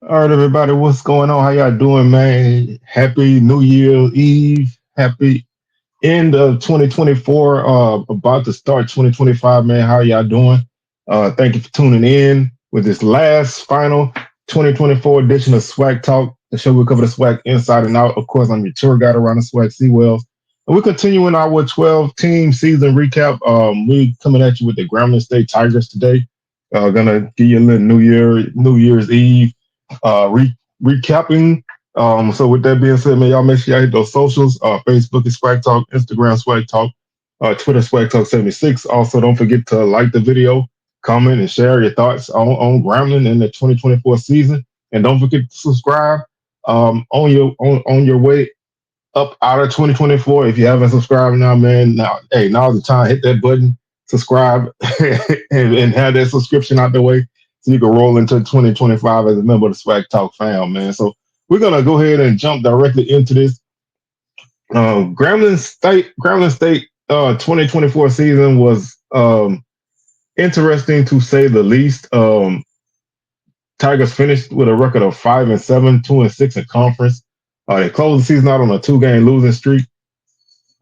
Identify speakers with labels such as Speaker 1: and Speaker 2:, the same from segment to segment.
Speaker 1: All right, everybody, what's going on? How y'all doing, man? Happy New Year Eve. Happy end of 2024. About to start 2025, man. How y'all doing? Thank you for tuning in with this last final 2024 edition of SWAC Talk, the show we cover the SWAC inside and out. Of course, I'm your tour guide around the SWAC Seawells. And we're continuing our 12 team season recap. We coming at you with the Grambling State Tigers today. Gonna give you a little New Year's Eve recapping. So with that being said, man, y'all make sure y'all hit those socials. Facebook is Swag Talk, Instagram Swag Talk, Twitter Swag Talk 76. Also, don't forget to like the video, comment, and share your thoughts on Grambling in the 2024 season. And don't forget to subscribe on your way up out of 2024. If you haven't subscribed now, man, now's the time. Hit that button, subscribe, and have that subscription out the way so you can roll into 2025 as a member of the Swag Talk fam, man. So we're gonna go ahead and jump directly into this. Grambling State 2024 season was interesting to say the least. Tigers finished with a record of 5-7, 2-6 in conference. They closed the season out on a 2-game losing streak.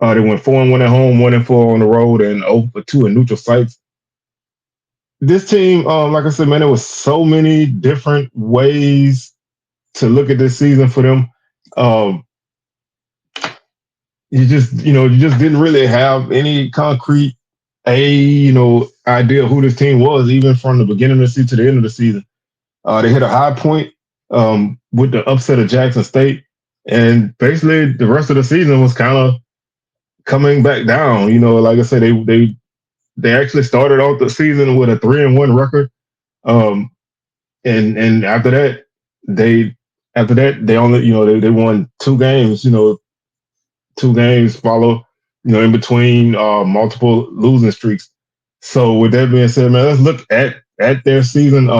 Speaker 1: They went 4-1 at home, 1-4 on the road, and 0-2 in neutral sites. This team, like I said, man, there was so many different ways to look at this season for them. Um, you just didn't really have any concrete idea who this team was, even from the beginning of the season to the end of the season. They hit a high point with the upset of Jackson State, and basically the rest of the season was kind of coming back down. Like I said, they actually started off the season with a 3-1 record, um, and they after that they only they won 2 games. 2 games follow in between multiple losing streaks. So with that being said, man, let's look at their season.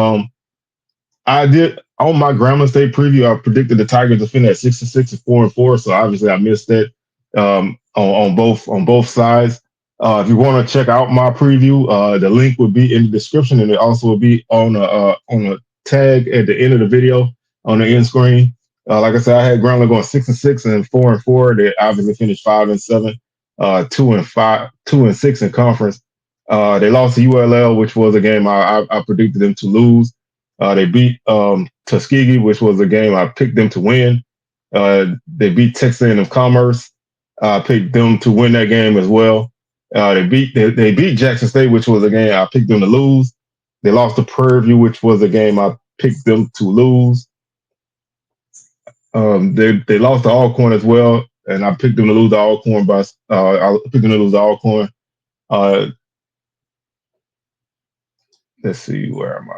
Speaker 1: I did on my Grambling State preview. I predicted the Tigers to finish at 6-6 and 4-4. So obviously I missed that on both sides. If you want to check out my preview, the link will be in the description, and it also will be on a tag at the end of the video on the end screen. Like I said, I had Grambling going 6-6 and 4-4. They obviously finished 5-7, 2-5, 2-6 in conference. They lost to ULL, which was a game I predicted them to lose. They beat Tuskegee, which was a game I picked them to win. They beat Texas A&M Commerce. I picked them to win that game as well. They beat Jackson State, which was a game I picked them to lose. They lost to Prairie View, which was a game I picked them to lose. They lost to Alcorn as well, and I picked them to lose to Alcorn I picked them to lose to Alcorn. Let's see, where am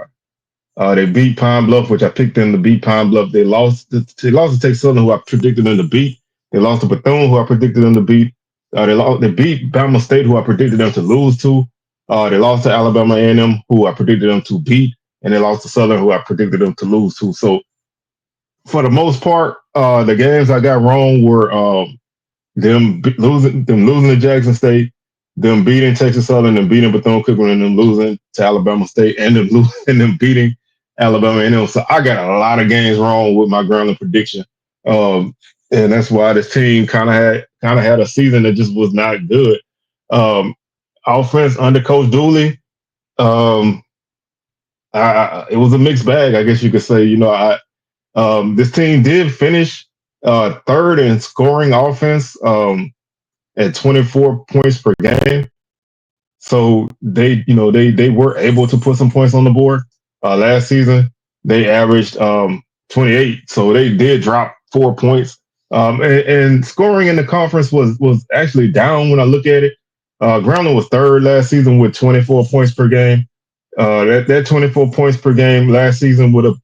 Speaker 1: I? They beat Pine Bluff, which I picked them to beat Pine Bluff. They lost to Texas Southern, who I predicted them to beat. They lost to Bethune, who I predicted them to beat. They beat Bama State, who I predicted them to lose to. They lost to Alabama A&M, who I predicted them to beat, and they lost to Southern, who I predicted them to lose to. So for the most part, the games I got wrong were losing to Jackson State, them beating Texas Southern, and beating Bethune-Cookman, and them losing to Alabama State, and them beating Alabama A&M. So I got a lot of games wrong with my Grambling prediction, and that's why this team kind of had a season that just was not good. Offense under Coach Dooley, it was a mixed bag, I guess you could say. This team did finish third in scoring offense at 24 points per game. So they were able to put some points on the board. Last season they averaged 28, so they did drop 4 points. And scoring in the conference was actually down when I look at it. Grambling was third last season with 24 points per game. That 24 points per game last season would have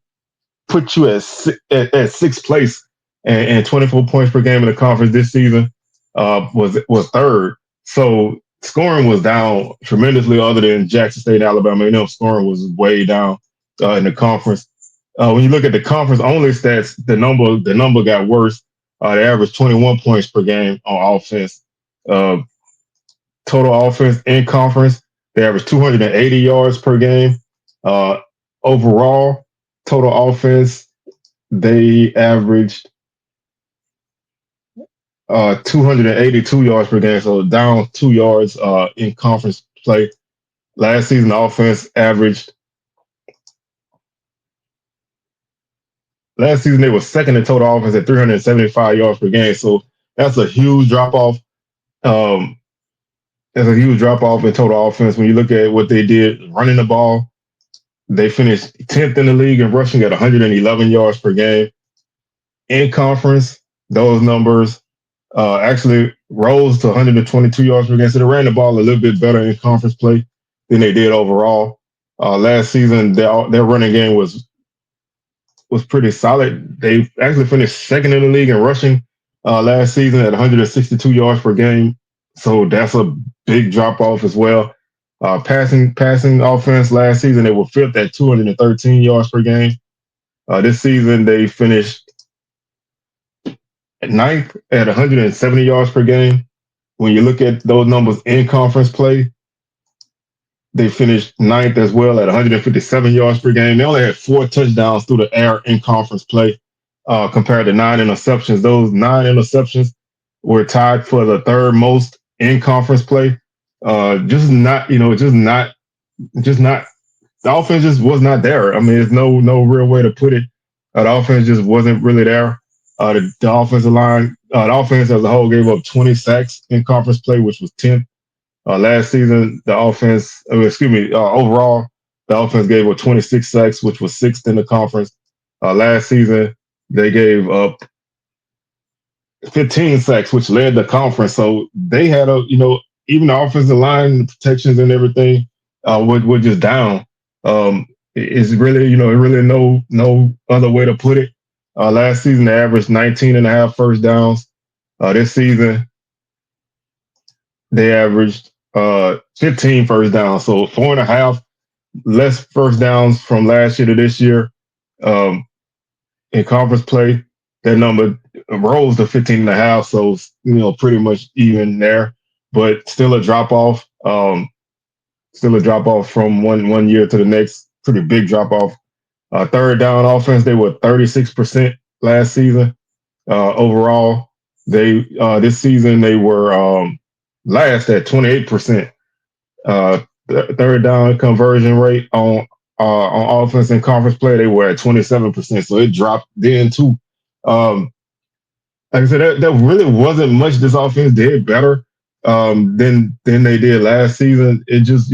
Speaker 1: put you at sixth place, and 24 points per game in the conference this season was third. So scoring was down tremendously. Other than Jackson State, Alabama, scoring was way down in the conference. When you look at the conference only stats, the number got worse. They averaged 21 points per game on offense. Total offense in conference, they averaged 280 yards per game. Overall, total offense they averaged 282 yards per game, so down 2 yards in conference play. Last season, the offense averaged. Last season, they were second in total offense at 375 yards per game. So that's a huge drop off. Um, that's a huge drop off in total offense. When you look at what they did running the ball, they finished 10th in the league in rushing at 111 yards per game. In conference, those numbers actually rose to 122 yards per game. So they ran the ball a little bit better in conference play than they did overall. Last season, their running game was pretty solid. They actually finished second in the league in rushing last season at 162 yards per game. So that's a big drop off as well. Passing offense last season, they were fifth at 213 yards per game. This season, they finished ninth at 170 yards per game. When you look at those numbers in conference play, they finished ninth as well at 157 yards per game. They only had 4 touchdowns through the air in conference play compared to 9 interceptions. Those 9 interceptions were tied for the third most in conference play. Just not, just not. The offense just was not there. I mean, there's no real way to put it. The offense just wasn't really there. The offensive line, the offense as a whole gave up 20 sacks in conference play, which was 10th. Last season, overall, the offense gave up 26 sacks, which was sixth in the conference. Last season, they gave up 15 sacks, which led the conference. So they had even the offensive line protections and everything were just down. It's really, really no other way to put it. Last season, they averaged 19 and a half first downs. This season, they averaged 15 first downs. So 4.5 less first downs from last year to this year. In conference play, that number rose to 15 and a half. So, pretty much even there, but still a drop off. Still a drop off from one year to the next. Pretty big drop off. Third down offense, they were 36% last season. Overall, this season they were last at 28%. Third down conversion rate on offense and conference play, they were at 27%. So it dropped then too. Like I said, that really wasn't much this offense did better than they did last season. It just,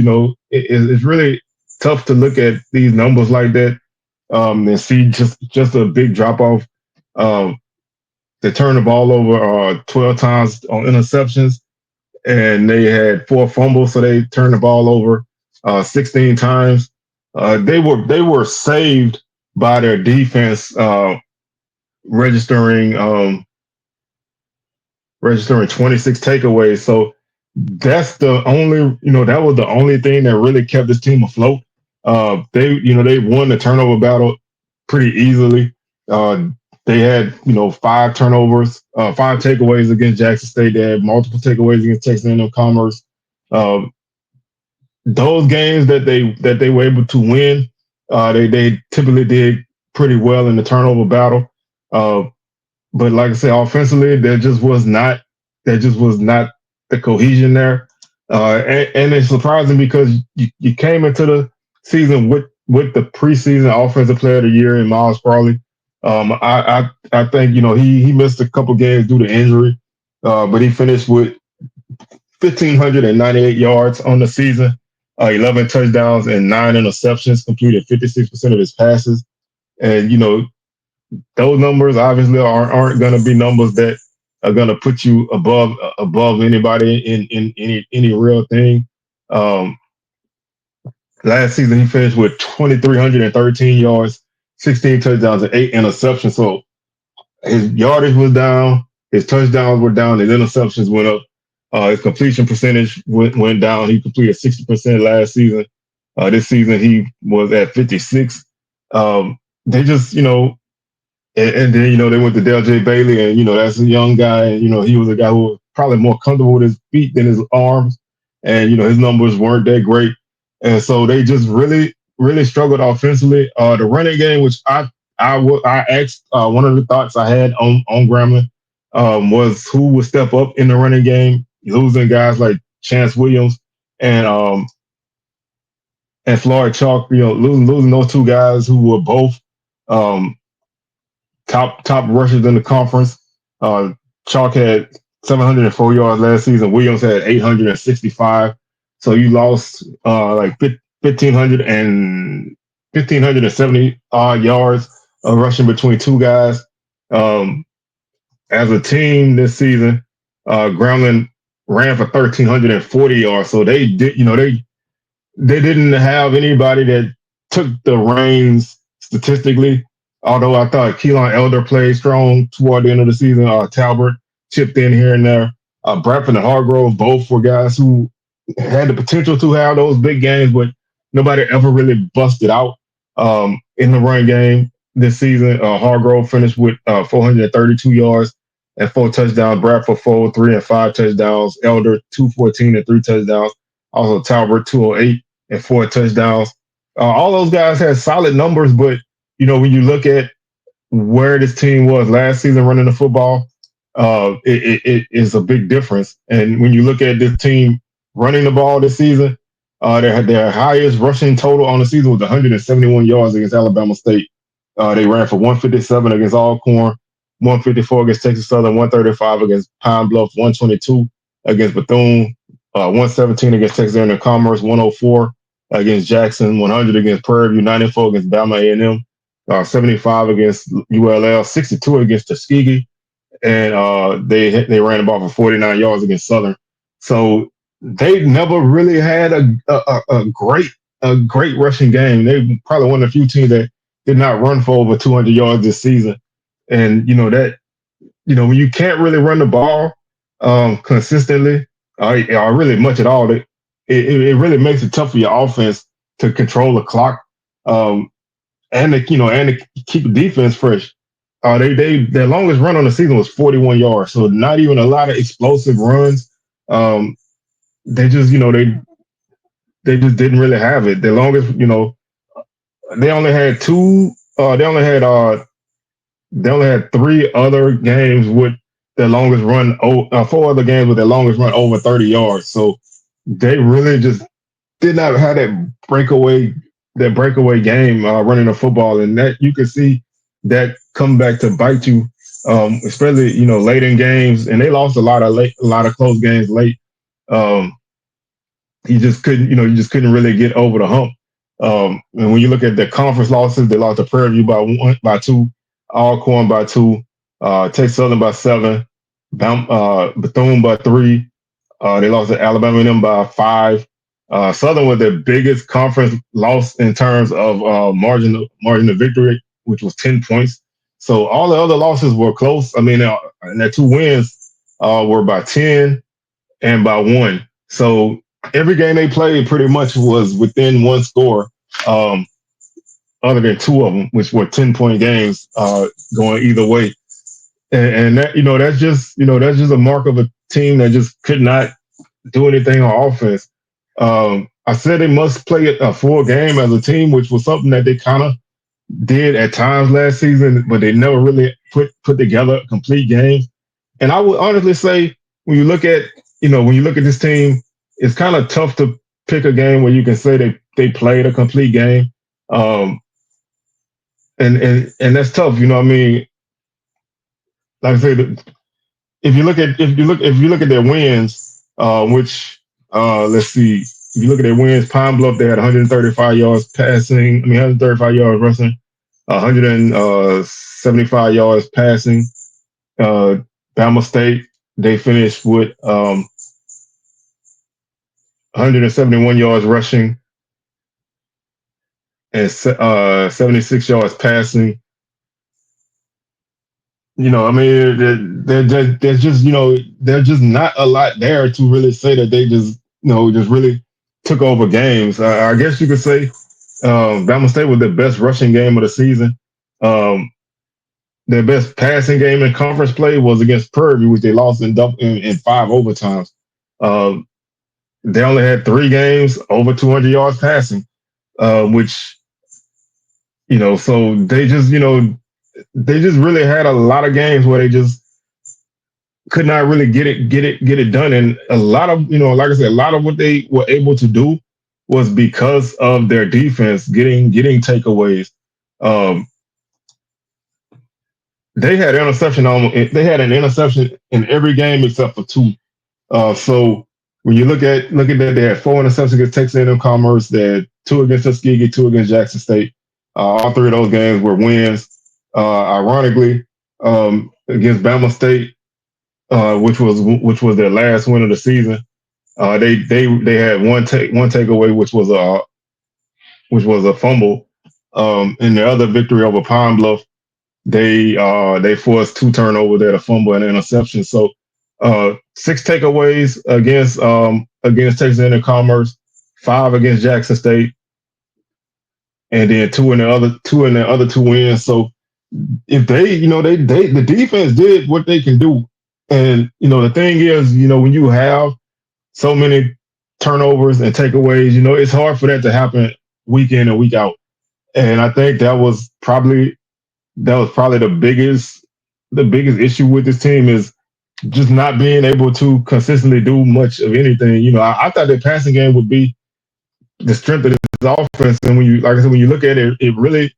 Speaker 1: it's really tough to look at these numbers like that and see just a big drop off. They turned the ball over 12 times on interceptions, and they had 4 fumbles, so they turned the ball over 16 times. They were saved by their defense registering 26 takeaways. So that's the only, that was the only thing that really kept this team afloat. They won the turnover battle pretty easily. They had, 5 turnovers, 5 takeaways against Jackson State. They had multiple takeaways against Texas A&M Commerce. Those games that they were able to win, they typically did pretty well in the turnover battle. But like I said, offensively, there just was not the cohesion there. And it's surprising because you came into the season with the preseason offensive player of the year in Miles Farley. I think he missed a couple games due to injury, but he finished with 1,598 yards on the season, 11 touchdowns and 9 interceptions, completed 56% of his passes. And those numbers obviously aren't going to be numbers that are going to put you above anybody in any real thing. Last season, he finished with 2,313 yards, 16 touchdowns, and 8 interceptions. So his yardage was down, his touchdowns were down, his interceptions went up. His completion percentage went down. He completed 60% last season. This season, he was at 56. They just, and then, they went to Dale J. Bailey, and, that's a young guy. And, he was a guy who was probably more comfortable with his feet than his arms. And, his numbers weren't that great. And so they just really, really struggled offensively. The running game, which I I asked one of the thoughts I had on Grambling was who would step up in the running game, losing guys like Chance Williams and Floyd Chalk. Losing those two guys who were both um, top rushers in the conference. Uh, Chalk had 704 yards last season. Williams had 865. So you lost like 1,500 and 1,570 odd yards rushing between two guys. Um, as a team this season, Grambling ran for 1,340 yards. So they did, they didn't have anybody that took the reins statistically. Although I thought Keelan Elder played strong toward the end of the season. Talbot chipped in here and there. Bradford and Hargrove both were guys who had the potential to have those big games, but nobody ever really busted out in the run game this season. Hargrove finished with 432 yards and 4 touchdowns. Bradford 403 and 5 touchdowns. Elder 214 and 3 touchdowns. Also Talbot 208 and 4 touchdowns. All those guys had solid numbers, but when you look at where this team was last season running the football, it is a big difference. And when you look at this team running the ball this season, their highest rushing total on the season was 171 yards against Alabama State. They ran for 157 against Alcorn, 154 against Texas Southern, 135 against Pine Bluff, 122 against Bethune, 117 against Texas A&M Commerce, 104 against Jackson, 100 against Prairie View, 94 against Bama A&M, 75 against ULL, 62 against Tuskegee, and they ran the ball for 49 yards against Southern. So they never really had a great rushing game. They probably one of the few teams that did not run for over 200 yards this season. And when you can't really run the ball consistently, or really much at all, it really makes it tough for your offense to control the clock, and to keep the defense fresh. Their longest run on the season was 41 yards, so not even a lot of explosive runs. They just they just didn't really have it. Their longest, they only had two. They only had three other games with their longest run. Four other games with their longest run over 30 yards. So they really just did not have that breakaway game running the football, and that you can see that come back to bite you, especially late in games. And they lost a lot of close games late. You just couldn't really get over the hump. And when you look at the conference losses, they lost to Prairie View by 2, Alcorn by 2, Texas Southern by 7, Bethune by 3. They lost to Alabama and them by 5. Southern was their biggest conference loss in terms of margin of victory, which was 10 points. So all the other losses were close. I mean, and their 2 wins were by 10 and by 1. So every game they played pretty much was within one score, other than 2 of them, which were 10-point games going either way. And that that's just a mark of a team that just could not do anything on offense. I said they must play a full game as a team, which was something that they kind of did at times last season, but they never really put together a complete game. And I would honestly say when you look at this team, it's kind of tough to pick a game where you can say they played a complete game. And that's tough, I mean, like I said, if you look at their wins, which let's see, if you look at their wins, Pine Bluff, they had 135 yards passing. 135 yards rushing, 175 yards passing. Bama State, they finished with 171 yards rushing and 76 yards passing. There's just not a lot there to really say that they just really took over games. I guess you could say Bama State was the best rushing game of the season. Their best passing game in conference play was against Prairie View, which they lost in 5 overtimes. They only had 3 games over 200 yards passing, which So they just really had a lot of games where they just could not really get it done. And a lot of, like I said, a lot of what they were able to do was because of their defense getting takeaways. Um, they had an interception in every game except for two. So when you look at that, they had four interceptions against Texas A&M Commerce. They had two against Tuskegee, two against Jackson State. All three of those games were wins. Ironically, against Bama State, which was their last win of the season, they had one takeaway, which was a fumble. In the other victory over Pine Bluff, they forced two turnovers there, a fumble and an interception. So six takeaways against Texas A&M Commerce, five against Jackson State, and then two in the other two wins. So if the defense did what they can do, and the thing is, when you have so many turnovers and takeaways, it's hard for that to happen week in and week out. And I think that was probably the biggest issue with this team is just not being able to consistently do much of anything. I thought the passing game would be the strength of this offense, and like I said, when you look at it, it really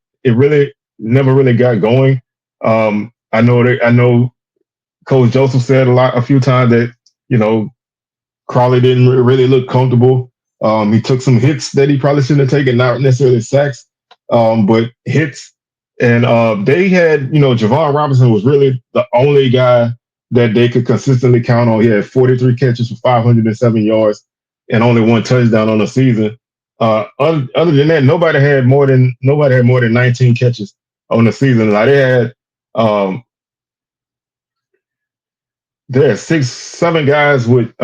Speaker 1: never really got going. I know Coach Joseph said a few times that you know Crawley didn't really look comfortable. He took some hits that he probably shouldn't have taken, not necessarily sacks, but hits. And they had, Javon Robinson was really the only guy that they could consistently count on. He had 43 catches for 507 yards and only one touchdown on the season. Other than that, nobody had more than 19 catches on the season. Like um, there are six, seven guys with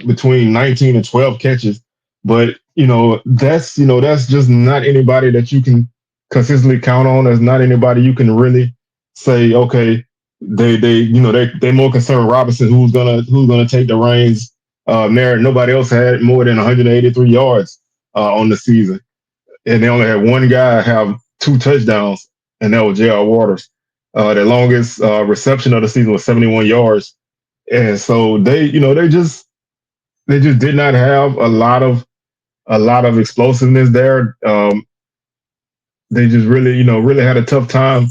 Speaker 1: between 19 and 12 catches, but that's just not anybody that you can consistently count on. There's not anybody you can really say, okay, they more concerned Robinson who's gonna take the reins. There, nobody else had more than 183 yards on the season, and they only had one guy have two touchdowns, and that was J.R. Waters. The longest reception of the season was 71 yards, and so they just did not have a lot of explosiveness there. They just really had a tough time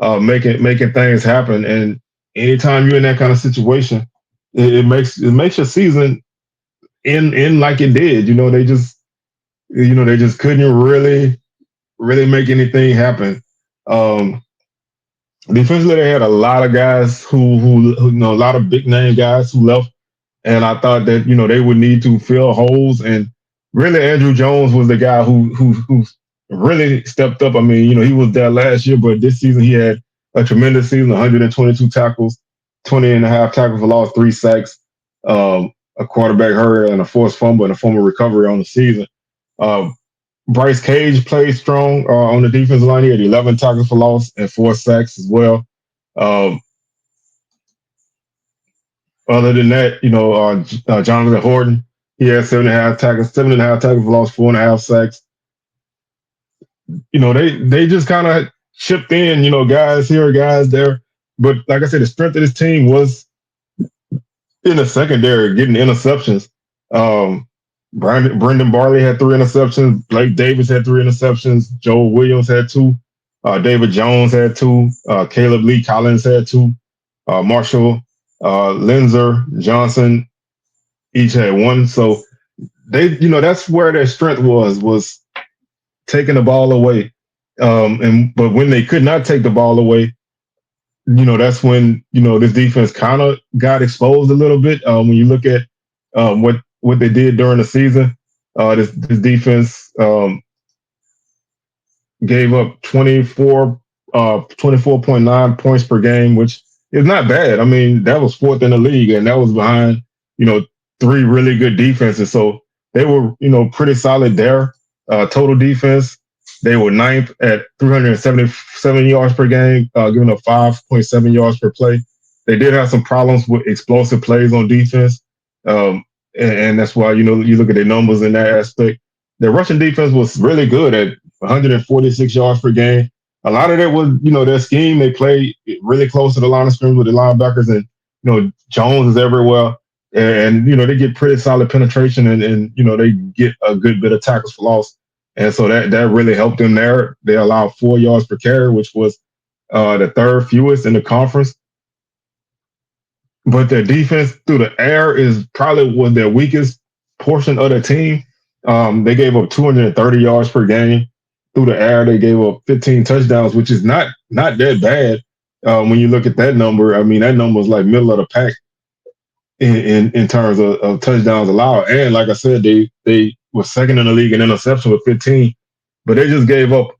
Speaker 1: making things happen. And anytime you're in that kind of situation, it makes your season in like it did. They just couldn't really make anything happen. Um, Defensively, they had a lot of guys who a lot of big name guys who left. And I thought that they would need to fill holes, and really Andrew Jones was the guy who really stepped up. I mean, he was there last year, but this season he had a tremendous season: 122 tackles, 20 and a half tackles for loss, three sacks, a quarterback hurry, and a forced fumble and a fumble recovery on the season. Uh, Bryce Cage played strong on the defensive line. He had 11 tackles for loss and four sacks as well. Um, Other than that, Jonathan Horton, he had seven and a half tackles for loss, four and a half sacks. They just kind of chipped in, guys here, guys there. But like I said, the strength of this team was in the secondary, getting interceptions. Um, Brendan Barley had three interceptions. Blake Davis had three interceptions. Joel Williams had two. David Jones had two. Caleb Lee Collins had two. Marshall Linzer, Johnson each had one. So that's where their strength was taking the ball away. But when they could not take the ball away, that's when this defense kind of got exposed a little bit. When you look at what they did during the season, this defense gave up 24.9 points per game, which is not bad. I mean, that was fourth in the league, and that was behind, three really good defenses. So they were, pretty solid there. Total defense, they were ninth at 377 yards per game, giving up 5.7 yards per play. They did have some problems with explosive plays on defense. And that's why, you look at their numbers in that aspect. Their rushing defense was really good at 146 yards per game. a lot of that was, their scheme. They played really close to the line of scrimmage with the linebackers, and Jones is everywhere, and they get pretty solid penetration, and they get a good bit of tackles for loss, and so that really helped them there. They allowed 4 yards per carry, which was the third fewest in the conference. But their defense through the air is probably was their weakest portion of the team. They gave up 230 yards per game through the air. They gave up 15 touchdowns, which is not that bad when you look at that number. I mean, that number is like middle of the pack in terms of touchdowns allowed. And like I said, they were second in the league in interception with 15, but they just gave up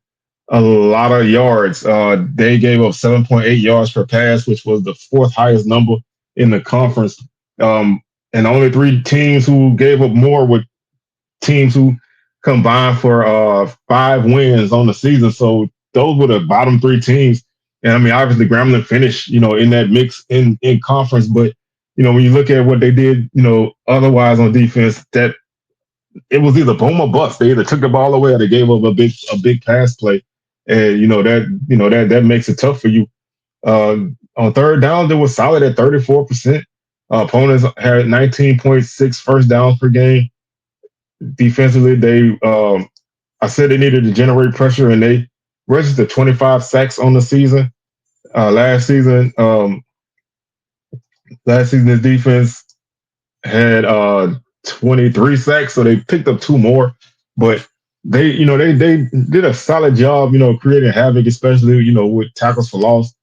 Speaker 1: a lot of yards. They gave up 7.8 yards per pass, which was the fourth highest number in the conference. And the only three teams who gave up more were teams who combined for 5 wins on the season. So those were the bottom three teams. And I mean, obviously, Grambling finished, in that mix in conference. But when you look at what they did, otherwise on defense, that it was either boom or bust. They either took the ball away or they gave up a big pass play, and that makes it tough for you. On third down, they were solid at 34%. Opponents had 19.6 first downs per game. Defensively, I said they needed to generate pressure, and they registered 25 sacks on the season. Last season, this defense had 23 sacks, so they picked up 2 more. But they did a solid job, creating havoc, especially with tackles for loss.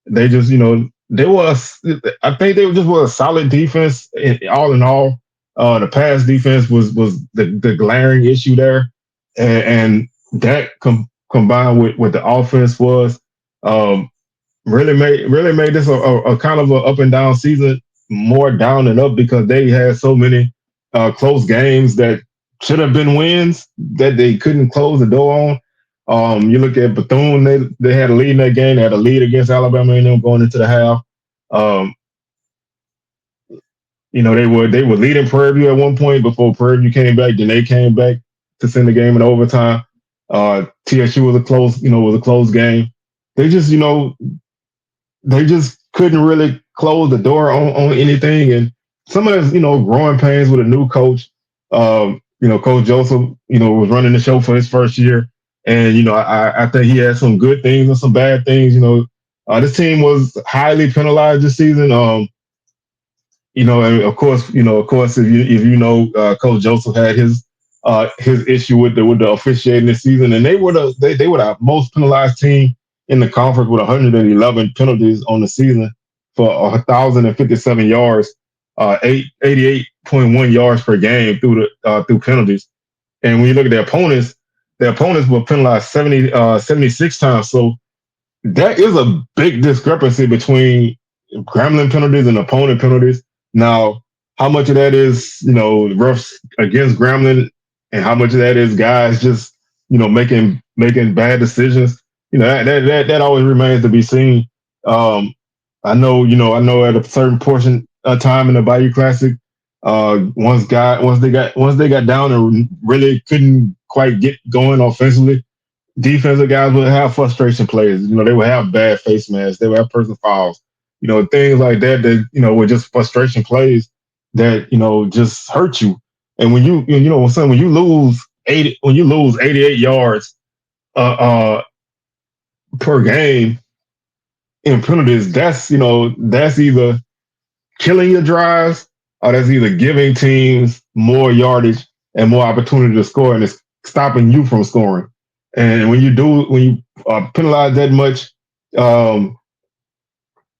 Speaker 1: They just I think they just were a solid defense. All in all, the pass defense was the glaring issue there, and that combined with what the offense was. Really made this a kind of a up and down season, more down and up, because they had so many close games that should have been wins that they couldn't close the door on. You look at Bethune; they had a lead in that game. They had a lead against Alabama and them going into the half. Um, they were leading Prairie View at one point before Prairie View came back. Then they came back to send the game in overtime. TSU was a close game. They just couldn't really close the door on anything. And some of those, growing pains with a new coach. Coach Joseph, was running the show for his first year. And, I think he had some good things and some bad things. This team was highly penalized this season. And of course, if Coach Joseph had his issue with the officiating this season, and they were the most penalized team in the conference with 111 penalties on the season for 1,057 yards, 88.1 yards per game through penalties. And when you look at their opponents were penalized 76 times. So that is a big discrepancy between Grambling penalties and opponent penalties. Now, how much of that is, refs against Grambling, and how much of that is guys just, making bad decisions? That always remains to be seen. I know at a certain portion of time in the Bayou Classic, once they got down and really couldn't quite get going offensively, defensive guys would have frustration plays. They would have bad face masks. They would have personal fouls. Things like that were just frustration plays that, just hurt you. And when when you lose 88 yards per game in penalties, that's either killing your drives, or that's either giving teams more yardage and more opportunity to score, and it's stopping you from scoring. And when you penalize that much,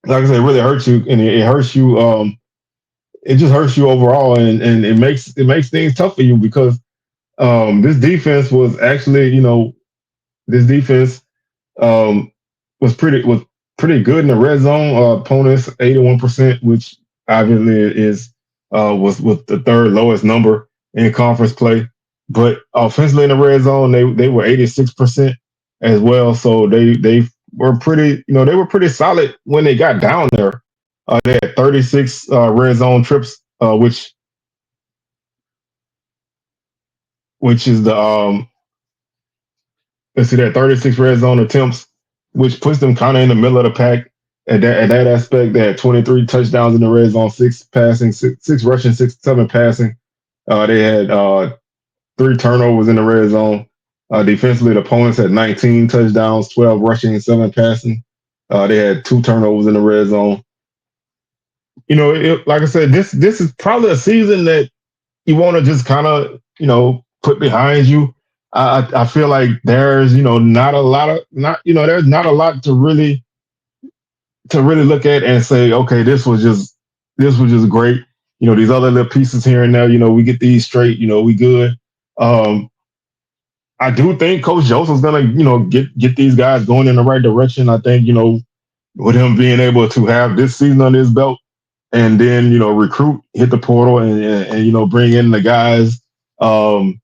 Speaker 1: like I said, it really hurts you, and it hurts you. It just hurts you overall, and it makes things tough for you, because this defense was actually, this defense was pretty good in the red zone. Opponents 81%, which obviously was the third lowest number in conference play. But offensively in the red zone, they were 86% as well. So they were pretty solid when they got down there. They had 36 red zone trips, which is the let's see, that 36 red zone attempts, which puts them kind of in the middle of the pack at that aspect. They had 23 touchdowns in the red zone, six passing, six rushing, seven passing. They had 3 turnovers in the red zone. Defensively, the opponents had 19 touchdowns, 12 rushing, and 7 passing. They had 2 turnovers in the red zone. Like I said, this is probably a season that you want to just kind of put behind you. I feel like there's not a lot of not there's not a lot to really look at and say, okay, this was just great. These other little pieces here and there, we get these straight, we good. Um, I do think Coach Joseph's gonna, get these guys going in the right direction. I think, with him being able to have this season on his belt and then, recruit, hit the portal and bring in the guys um,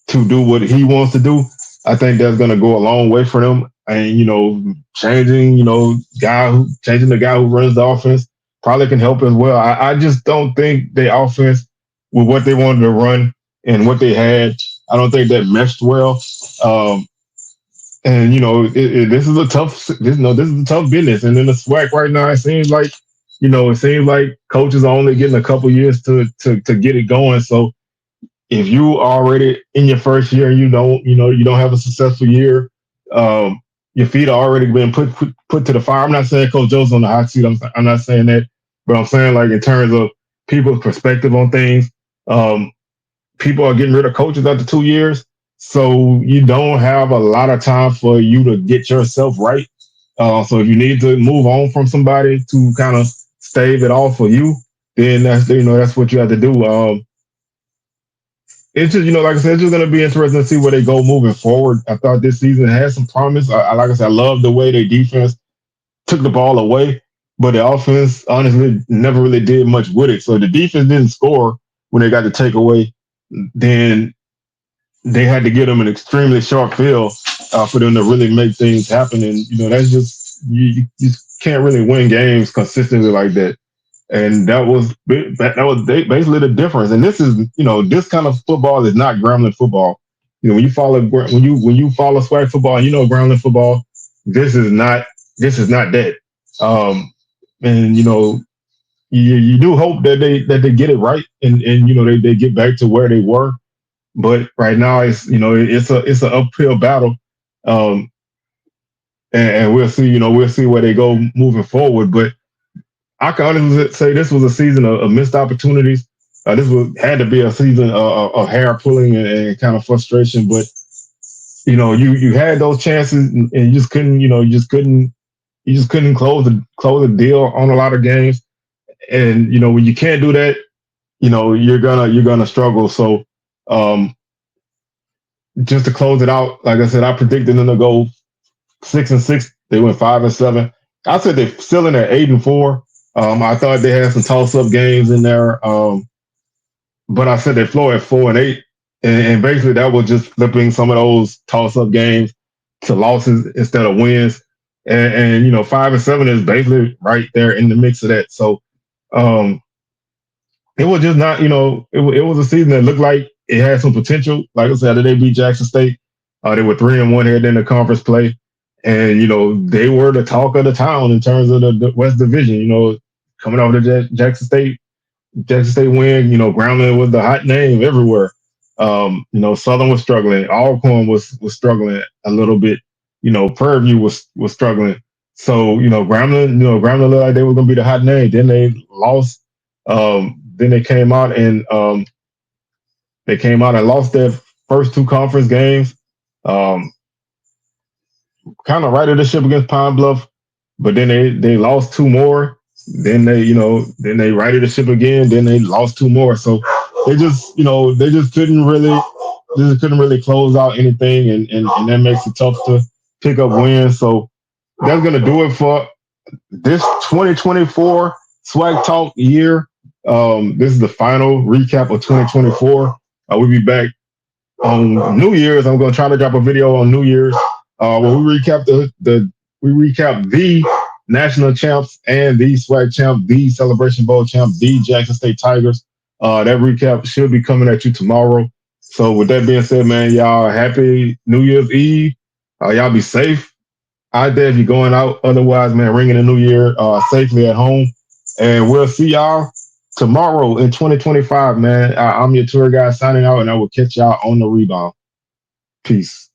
Speaker 1: to do what he wants to do, I think that's gonna go a long way for them. And changing the guy who runs the offense probably can help as well. I just don't think the offense with what they wanted to run and what they had, I don't think that meshed well. Um, and this is a tough business. And in the SWAC right now, it seems like coaches are only getting a couple years to get it going. So if you already in your first year and you don't have a successful year, your feet are already been put to the fire. I'm not saying Coach Joe's on the hot seat. I'm not saying that, but I'm saying like in terms of people's perspective on things, um, people are getting rid of coaches after 2 years, so you don't have a lot of time for you to get yourself right. So if you need to move on from somebody to kind of stave it off for you, then that's what you have to do. It's just, like I said, it's just going to be interesting to see where they go moving forward. I thought this season had some promise. Like I said, I love the way their defense took the ball away, but the offense honestly never really did much with it. So the defense didn't score when they got the takeaway. Then they had to get them an extremely short field for them to really make things happen. And, that's just, you just can't really win games consistently like that. And that was basically the difference. And this is this kind of football is not Grambling football. When you follow SWAC football, and Grambling football, this is not that. Um, and you do hope that they get it right and they get back to where they were. But right now it's an uphill battle. Um, and we'll see where they go moving forward. But I can honestly say this was a season of missed opportunities. Had to be a season of hair pulling and kind of frustration. But you had those chances and you just couldn't close the deal on a lot of games. And when you can't do that, you're gonna struggle. So um, just to close it out, like I said, I predicted them to go 6-6. They went 5-7. I said they're still in at 8-4. I thought they had some toss-up games in there, but I said they floor at 4-8, and basically that was just flipping some of those toss-up games to losses instead of wins. And 5-7 is basically right there in the mix of that. So um, it was just not, it was a season that looked like it had some potential. Like I said, they beat Jackson State. They were 3-1 heading into conference play. And, they were the talk of the town in terms of the West Division, coming off the Jackson State win, Grambling was the hot name everywhere. Southern was struggling. Alcorn was struggling a little bit. Prairie View was struggling. So, Grambling looked like they were going to be the hot name. Then they lost. Then they came out and lost their first 2 conference games. Kind of righted the ship against Pine Bluff, but then they lost 2 more. Then they righted the ship again. Then they lost 2 more. So they just couldn't really close out anything, and that makes it tough to pick up wins. So that's gonna do it for this 2024 SWAC Talk year. This is the final recap of 2024. We'll be back on New Year's. I'm gonna try to drop a video on New Year's. Where we recap the national champs and the SWAC champ, the Celebration Bowl champ, the Jackson State Tigers. That recap should be coming at you tomorrow. So with that being said, man, y'all happy New Year's Eve. Y'all be safe. I dare if you're going out. Otherwise, man, ringing the new year safely at home. And we'll see y'all tomorrow in 2025, man. I'm your tour guide signing out, and I will catch y'all on the rebound. Peace.